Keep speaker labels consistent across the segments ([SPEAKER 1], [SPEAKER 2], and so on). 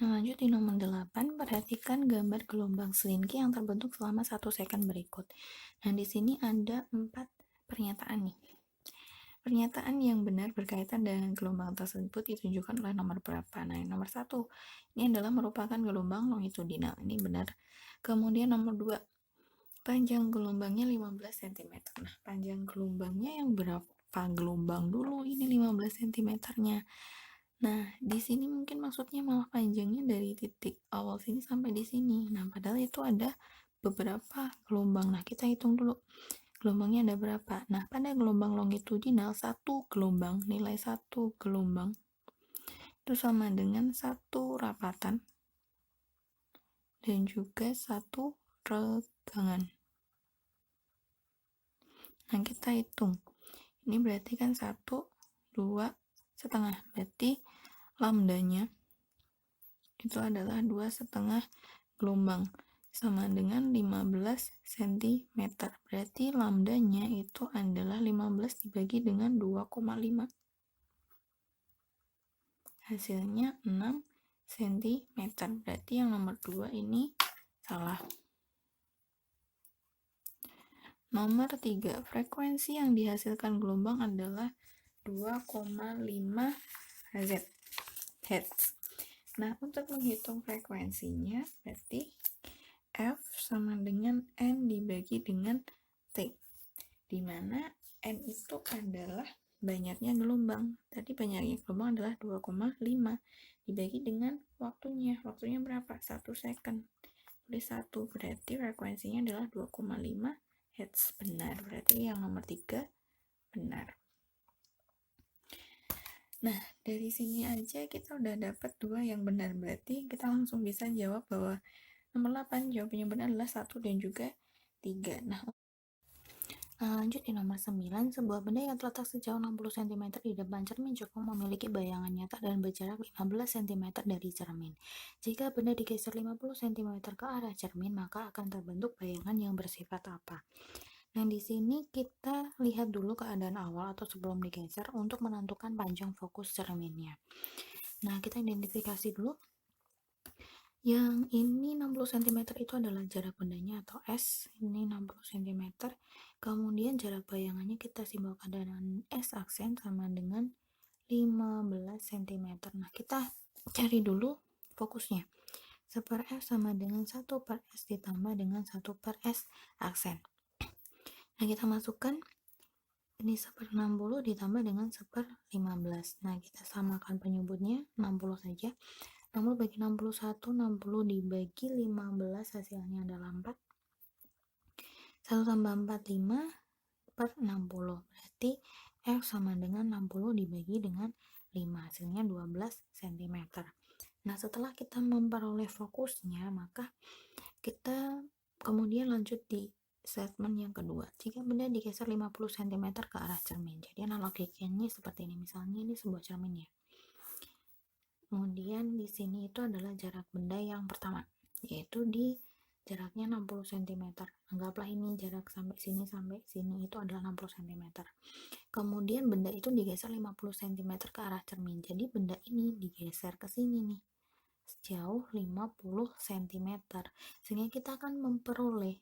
[SPEAKER 1] Nah, lanjut di nomor 8, perhatikan gambar gelombang selinki yang terbentuk selama 1 second berikut. Nah, di sini ada 4 pernyataan nih. Pernyataan yang benar berkaitan dengan gelombang tersebut ditunjukkan oleh nomor berapa. Nah, yang nomor 1, ini adalah merupakan gelombang longitudinal. Ini benar. Kemudian nomor 2, panjang gelombangnya 15 cm. Nah, panjang gelombangnya yang berapa gelombang dulu? Ini 15 cm-nya. Nah, di sini mungkin maksudnya malah panjangnya dari titik awal sini sampai di sini. Nah, padahal itu ada beberapa gelombang. Nah, kita hitung dulu. Gelombangnya ada berapa? Nah, pada gelombang longitudinal, satu gelombang, nilai satu gelombang itu sama dengan satu rapatan dan juga satu regangan. Nah, kita hitung. Ini berarti kan 1, 2, setengah. Berarti lambdanya itu adalah 2,5 gelombang sama dengan 15 cm. Berarti lambdanya itu adalah 15 dibagi dengan 2,5. Hasilnya 6 cm. Berarti yang nomor 2 ini salah. Nomor 3, frekuensi yang dihasilkan gelombang adalah 2,5 Hz. Nah, untuk menghitung frekuensinya, berarti F sama dengan N dibagi dengan T, di mana N itu adalah banyaknya gelombang. Tadi banyaknya gelombang adalah 2,5 dibagi dengan waktunya. Waktunya berapa? 1 second. Tulis 1, berarti frekuensinya adalah 2,5 Hz. Benar, berarti yang nomor 3 benar. Nah, dari sini aja kita udah dapat 2 yang benar. Berarti kita langsung bisa jawab bahwa nomor 8 jawabannya benar adalah 1 dan juga 3. Nah, lanjut di nomor 9, sebuah benda yang terletak sejauh 60 cm di depan cermin cukup memiliki bayangan nyata dan berjarak 15 cm dari cermin. Jika benda digeser 50 cm ke arah cermin, maka akan terbentuk bayangan yang bersifat apa? Nah, di sini kita lihat dulu keadaan awal atau sebelum digeser untuk menentukan panjang fokus cerminnya. Nah, kita identifikasi dulu. Yang ini 60 cm itu adalah jarak bendanya atau S, ini 60 cm. Kemudian jarak bayangannya kita simbolkan dengan S aksen sama dengan 15 cm. Nah, kita cari dulu fokusnya. 1/S sama dengan 1/S ditambah dengan 1/S aksen. Nah, kita masukkan ini 1/60 ditambah dengan 1/15. Nah, kita samakan penyebutnya 60 saja. 60 bagi 61, 60 dibagi 15 hasilnya adalah 4. 1 tambah 4, 5/60. Berarti F sama dengan 60 dibagi dengan 5. Hasilnya 12 cm. Nah, setelah kita memperoleh fokusnya, maka kita kemudian lanjut di statement yang kedua. Jika benda digeser 50 cm ke arah cermin. Jadi analoginya seperti ini. Misalnya ini sebuah cermin ya. Kemudian di sini itu adalah jarak benda yang pertama, yaitu di jaraknya 60 cm. Anggaplah ini jarak sampai sini itu adalah 60 cm. Kemudian benda itu digeser 50 cm ke arah cermin. Jadi benda ini digeser ke sini nih, sejauh 50 cm. Sehingga kita akan memperoleh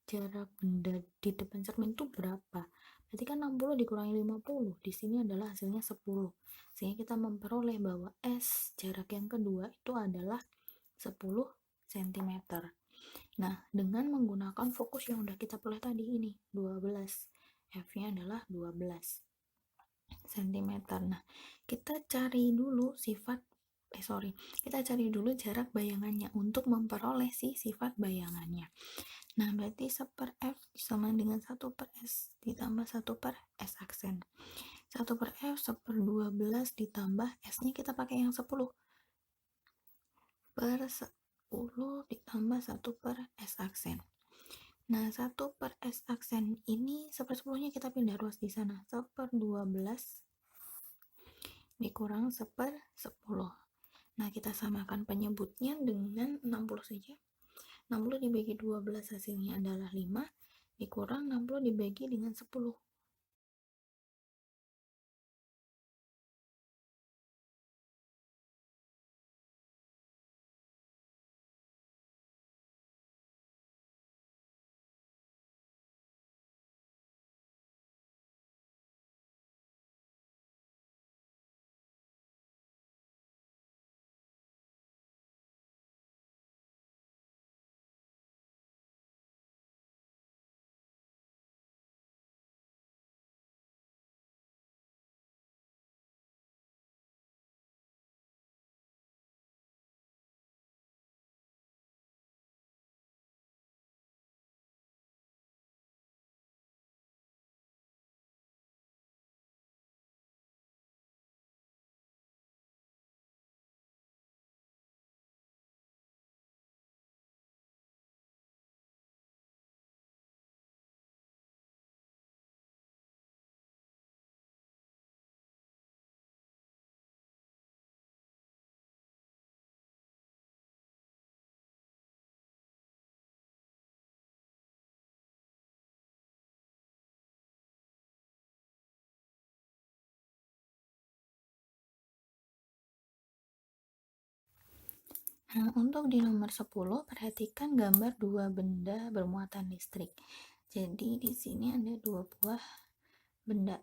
[SPEAKER 1] jarak benda di depan cermin itu berapa? Berarti kan 60 dikurangi 50, di sini adalah hasilnya 10. Sehingga kita memperoleh bahwa S jarak yang kedua itu adalah 10 cm. Nah, dengan menggunakan fokus yang udah kita peroleh tadi ini, 12. F-nya adalah 12 cm. Nah, kita cari dulu kita cari dulu jarak bayangannya untuk memperoleh sifat bayangannya. Nah, berarti 1/F sama dengan 1/S ditambah 1/S aksen. 1/F 1/12 ditambah S-nya kita pakai yang 10. Per 10 ditambah 1/S aksen. Nah, 1/S aksen ini 1/10-nya kita pindah ruas di sana. 1/12 dikurang 1/10. Nah, kita samakan penyebutnya dengan 60 saja. 60 dibagi 12 hasilnya adalah 5, dikurang 60 dibagi dengan 10. Nah, untuk di nomor 10, perhatikan gambar dua benda bermuatan listrik. Jadi di sini ada dua buah benda.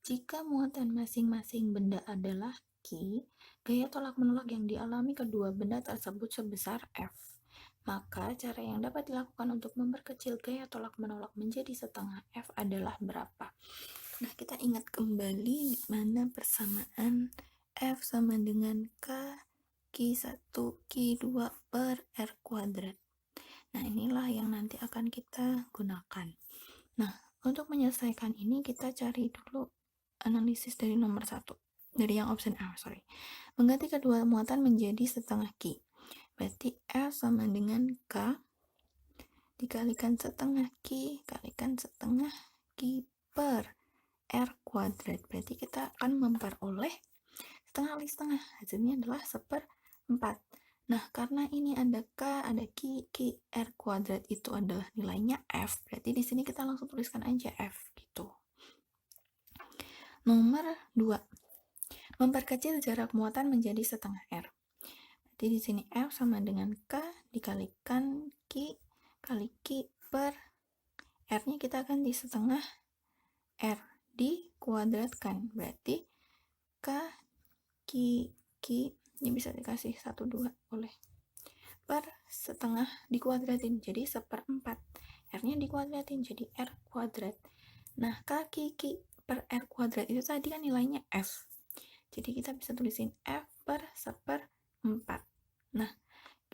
[SPEAKER 1] Jika muatan masing-masing benda adalah Q, gaya tolak-menolak yang dialami kedua benda tersebut sebesar F. Maka cara yang dapat dilakukan untuk memperkecil gaya tolak-menolak menjadi setengah F adalah berapa? Nah, kita ingat kembali mana persamaan F sama dengan K Q1 Q2 per R kuadrat. Nah, inilah yang nanti akan kita gunakan. Nah, untuk menyelesaikan ini kita cari dulu analisis dari nomor 1. Dari yang option A, sorry. Mengganti kedua muatan menjadi setengah Q. Berarti F sama dengan K dikalikan setengah Q kalikan setengah Q per R kuadrat. Berarti kita akan memperoleh setengah kali setengah. Hasilnya adalah 1/4. Nah, karena ini ada K, ada Q, R kuadrat itu adalah nilainya F. Berarti di sini kita langsung tuliskan aja F gitu. Nomor 2. Memperkecil jarak muatan menjadi setengah R. Jadi di sini F sama dengan K dikalikan Q kali Q per R-nya kita akan di setengah R dikuadratkan. Berarti K Q ini bisa dikasih 1, 2 boleh. Per setengah dikuadratin jadi 1/4. R-nya dikuadratin jadi R kuadrat. Nah, K Q per R kuadrat itu tadi kan nilainya F. Jadi kita bisa tulisin F per 1/4. Nah,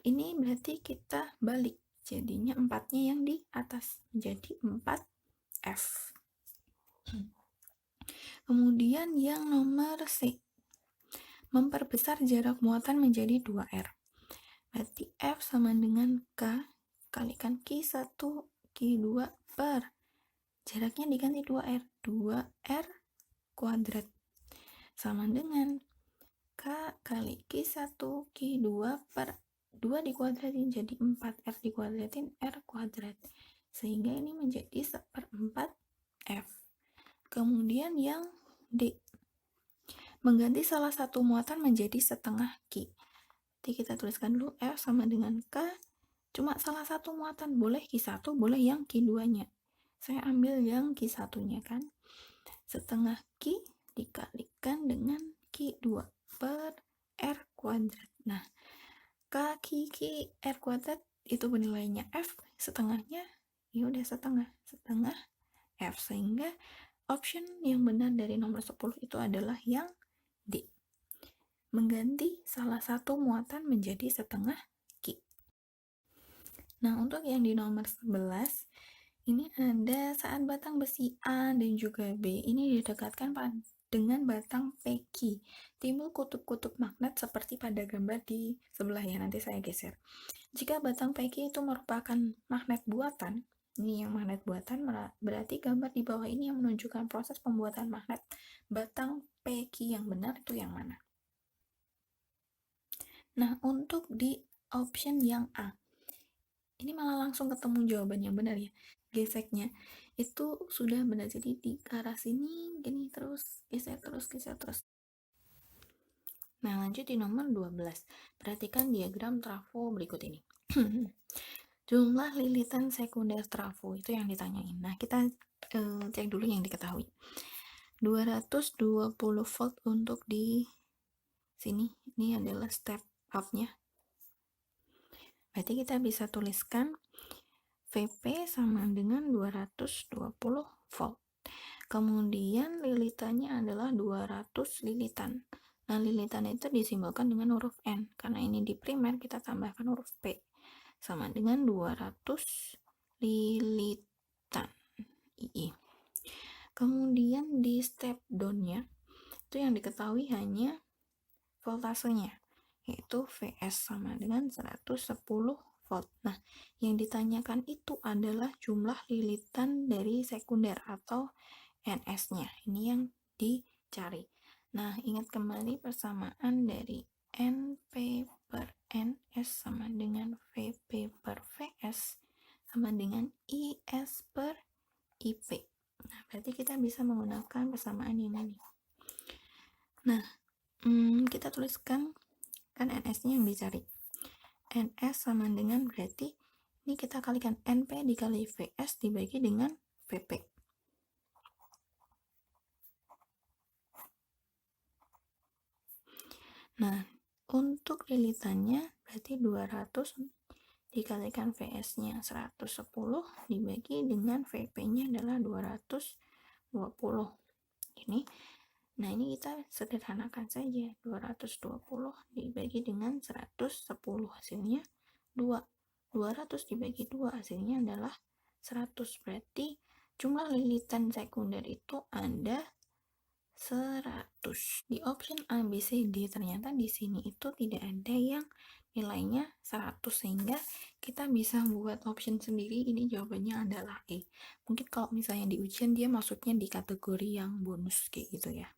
[SPEAKER 1] ini berarti kita balik. Jadinya 4-nya yang di atas. Jadi 4F. Kemudian yang nomor C. Memperbesar jarak muatan menjadi 2R. Berarti F sama dengan K kalikan Q1 Q2 per jaraknya diganti 2R. 2R kuadrat. Sama dengan K kali Q1 Q2 per 2 dikuadratin jadi 4R dikuadratin R kuadrat. Sehingga ini menjadi 1/4 F. Kemudian yang D. Mengganti salah satu muatan menjadi setengah Q. Jadi kita tuliskan dulu F sama dengan K. Cuma salah satu muatan. Boleh Q1, boleh yang Q2-nya. Saya ambil yang Q1-nya kan. Setengah Q dikalikan dengan Q2 per R kuadrat. Nah, K R kuadrat itu bernilainya F, setengahnya ya udah setengah F, sehingga option yang benar dari nomor 10 itu adalah yang D. Mengganti salah satu muatan menjadi setengah Q. Nah, untuk yang di nomor 11 ini ada saat batang besi A dan juga B ini didekatkan dengan batang PQ. Timbul kutub-kutub magnet seperti pada gambar di sebelah ya, nanti saya geser. Jika batang PQ itu merupakan magnet buatan, ini yang magnet buatan, berarti gambar di bawah ini yang menunjukkan proses pembuatan magnet batang PQ yang benar itu yang mana? Nah, untuk di option yang A, ini malah langsung ketemu jawaban yang benar ya. Geseknya itu sudah benar, jadi di arah sini gini terus geser terus. Nah, lanjut di nomor 12. Perhatikan diagram trafo berikut ini. Jumlah lilitan sekunder trafo itu yang ditanyain. Nah, kita cek dulu yang diketahui. 220 volt untuk di sini, ini adalah step up-nya. Berarti kita bisa tuliskan VP sama dengan 220 volt. Kemudian lilitannya adalah 200 lilitan. Nah, lilitan itu disimbolkan dengan huruf N. Karena ini di primer, kita tambahkan huruf P. Sama dengan 200 lilitan. II. Kemudian di step down-nya, itu yang diketahui hanya voltasenya, yaitu VS sama dengan 110 volt. Nah, yang ditanyakan itu adalah jumlah lilitan dari sekunder atau NS-nya. Ini yang dicari. Nah, ingat kembali persamaan dari NP per NS sama dengan VP per VS sama dengan IS per IP. Nah, berarti kita bisa menggunakan persamaan ini. Nah, kita tuliskan kan NS-nya yang dicari. NS sama dengan berarti ini kita kalikan NP dikali VS dibagi dengan VP. Nah, untuk lilitannya berarti 200 dikalikan VS-nya 110 dibagi dengan VP-nya adalah 220. Ini nah ini kita sederhanakan saja, 220 dibagi dengan 110 hasilnya 2. 200 dibagi 2 hasilnya adalah 100. Berarti jumlah lilitan sekunder itu ada 100. Di option A, B, C, D ternyata di sini itu tidak ada yang nilainya 100 sehingga kita bisa buat option sendiri. Ini jawabannya adalah E. Mungkin kalau misalnya di ujian dia masuknya di kategori yang bonus kayak gitu ya.